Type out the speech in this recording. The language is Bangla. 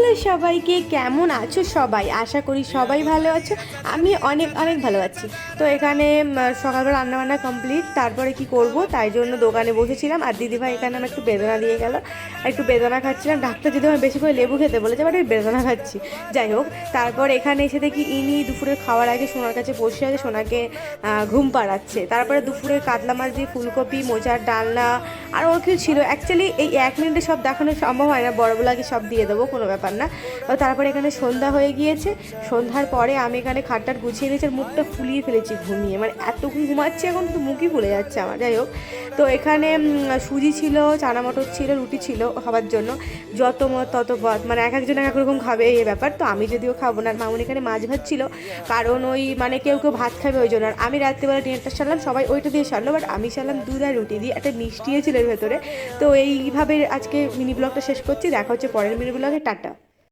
হ্যালো সবাইকে, কেমন আছো সবাই? আশা করি সবাই ভালো আছো। আমি অনেক অনেক ভালো আছি। তো এখানে সকালবেলা রান্নাবান্না কমপ্লিট, তারপরে কি করব তাই জন্য দোকানে বসেছিলাম। আর দিদিভাই এখানে আমার একটু বেদনা দিয়ে গেল, একটু বেদনা খাচ্ছিলাম। ডাক্তার যদি আমার বেশি করে লেবু খেতে বলেছে, বাট আমি বেদনা খাচ্ছি। যাই হোক, তারপর এখানে এসে দেখি ইনি দুপুরে খাওয়ার আগে সোনার কাছে বসে আছে, সোনাকে ঘুম পাড়াচ্ছে। তারপরে দুপুরে কাতলা মাছ দিয়ে ফুলকপি, মোচার ডালনা আর ওর কিছু ছিল। অ্যাকচুয়ালি এই 1 মিনিটে সব দেখানো সম্ভব হয় না, বড়গুলোকে সব দিয়ে দেবো, কোনো ব্যাপার না। তো তারপরে এখানে সন্ধ্যা হয়ে গিয়েছে। সন্ধ্যার পরে আমি এখানে খাটটার গুছিয়ে নিয়েছি, আর মুখটা ফুলিয়ে ফেলেছি ঘুমিয়ে, মানে এতক্ষণ ঘুমাচ্ছি এখন তো মুখই ফুলে যাচ্ছে আমার। যাই হোক, তো এখানে সুজি ছিল, চানা মটর ছিল, রুটি ছিল খাবার জন্য। যত মত তত পথ, মানে এক একজন এক এক রকম খাবে এই ব্যাপার। তো আমি যদিও খাবো না, আর মামুন এখানে মাছ ভাত ছিল, কারণ ওই মানে কেউ কেউ ভাত খাবে ওই জন্য। আর আমি রাত্রিবেলা ডিনারটা সারলাম, সবাই ওইটা দিয়ে সারলো, বাট আমি সারলাম দুধ আর রুটি দিয়ে, একটা মিষ্টিও ছিল এর ভেতরে। তো এইভাবে আজকে মিনি ব্লগটা শেষ করছি। দেখা হচ্ছে পরের মিনি ব্লগে। টাটা।